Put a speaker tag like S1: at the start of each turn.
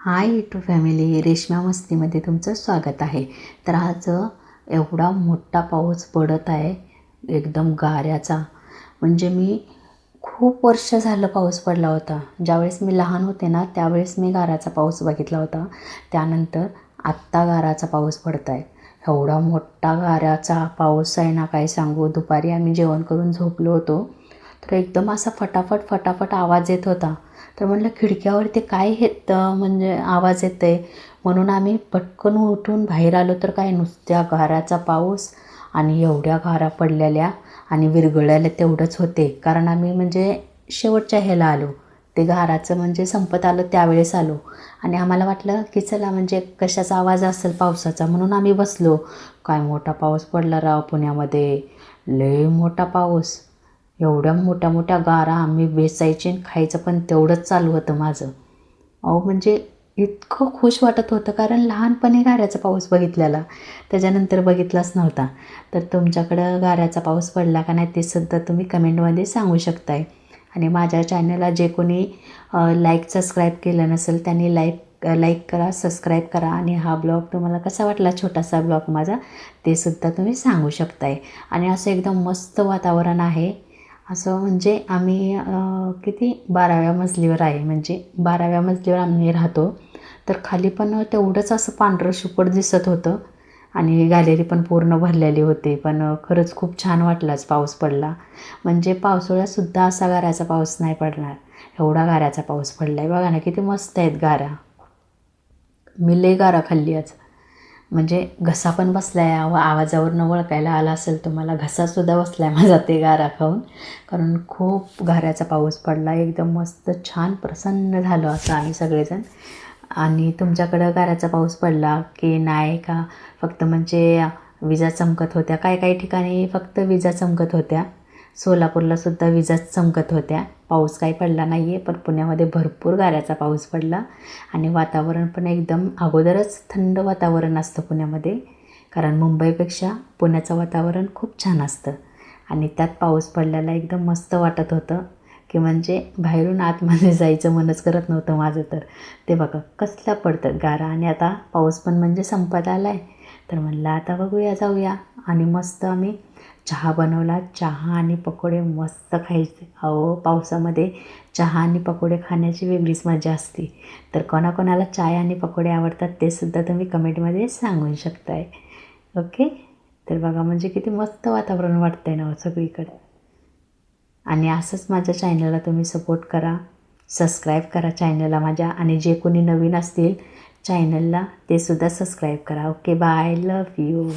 S1: Hi YouTube family, Reshma मस्तीमध्ये तुमचं स्वागत आहे. तर आज एवढा मोठा पाऊस पडत आहे, एकदम गाऱ्याचा. म्हणजे मी खूप वर्ष झालं पाऊस पडला होता. ज्यावेळेस मी लहान होते ना, त्यावेळेस मी गाराचा पाऊस बघितला होता. त्यानंतर आत्ता गाराचा पाऊस पडत आहे. एवढा मोठा गाऱ्याचा पाऊस आहे ना, काय सांगू. दुपारी आम्ही जेवण करून झोपलो होतो, तर एकदम असा फटाफट फटाफट आवाज येत होता. तर म्हटलं खिडक्यावरती काय येतं, म्हणजे आवाज येतं आहे. म्हणून आम्ही पटकन उठून बाहेर आलो, तर काय नुसत्या गाराचा पाऊस आणि एवढ्या गारा पडलेल्या आणि विरघळलेल्या तेवढंच होते. कारण आम्ही म्हणजे शेवटच्या ह्याला आलो, ते गाराचं म्हणजे संपत आलं त्यावेळेस आलो. आणि आम्हाला वाटलं की चला म्हणजे कशाचा आवाज असेल पावसाचा, म्हणून आम्ही बसलो. काय मोठा पाऊस पडला राव पुण्यामध्ये, लय मोठा पाऊस. एवढ्या मोठ्या मोठ्या गारा आम्ही बेसायचे आणि खायचं पण तेवढंच चालू होतं माझं. अहो म्हणजे इतकं खुश वाटत होतं, कारण लहानपणी गाऱ्याचा पाऊस बघितलेला, त्याच्यानंतर बघितलाच नव्हता. तर तुमच्याकडं गाऱ्याचा पाऊस पडला का नाही ते सुद्धा तुम्ही कमेंटमध्ये सांगू शकताय. आणि माझ्या चॅनलला जे कोणी लाईक सबस्क्राईब केलं नसेल त्यांनी लाईक करा, सबस्क्राईब करा. आणि हा ब्लॉग तुम्हाला कसा वाटला, छोटासा ब्लॉग माझा, ते सुद्धा तुम्ही सांगू शकताय. आणि असं एकदम मस्त वातावरण आहे. असं म्हणजे आम्ही किती 12व्या मजलीवर आहे, म्हणजे 12व्या मजलीवर आम्ही राहतो. तर खाली पण तेवढंच असं पांढरं शुपट दिसत होतं आणि गॅलरी पण पूर्ण भरलेली होती. पण खरंच खूप छान वाटलाच पाऊस पडला. म्हणजे पावसाळ्यातसुद्धा असा गाऱ्याचा पाऊस नाही पडणार, एवढा गाऱ्याचा पाऊस पडला आहे. बघा ना किती मस्त आहेत गारा. मी लय गारा खाल्ली आज. म्हणजे घसा पण बसला आहे, आवाजावरनं ओळखायला आला असेल तुम्हाला, घसासुद्धा बसला आहे माझा ते गारा खाऊन. कारण खूप गाऱ्याचा पाऊस पडला, एकदम मस्त छान प्रसन्न झालं असं आम्ही सगळेजण. आणि तुमच्याकडं गाऱ्याचा पाऊस पडला की नाही का, फक्त म्हणजे विजा चमकत होत्या? काही काही ठिकाणी फक्त विजा चमकत होत्या, सोलापूरलासुद्धा विजाच चमकत होत्या. पाऊस काही पडला नाही आहे, पण पुण्यामध्ये भरपूर गाऱ्याचा पाऊस पडला. आणि वातावरण पण एकदम अगोदरच थंड वातावरण असतं पुण्यामध्ये, कारण मुंबईपेक्षा पुण्याचं वातावरण खूप छान असतं. आणि त्यात पाऊस पडल्याला एकदम मस्त वाटत होतं, की म्हणजे बाहेरून आतमध्ये जायचं मनच करत नव्हतं माझं. तर ते बघा कसला पडतं गारा. आणि आता पाऊस पण म्हणजे संपत आला आहे, तर म्हणलं आता बघूया जाऊया. आणि मस्त आम्ही चहा बनवला, चहा आणि पकोडे मस्त खायचे. अहो पावसामध्ये चहा आणि पकोडे खाण्याची वेगळीच मजा असते. तर कोणाकोणाला चाय आणि पकोडे आवडतात ते सुद्धा तुम्ही कमेंटमध्ये सांगू शकताय. ओके. तर बघा म्हणजे किती मस्त वातावरण वाटतं आहे ना सगळीकडे. आणि असंच माझ्या चॅनलला तुम्ही सपोर्ट करा, सबस्क्राईब करा चॅनलला माझ्या. आणि जे कोणी नवीन असतील चॅनलला ते सुद्धा सबस्क्राईब करा. Okay, bye, love you.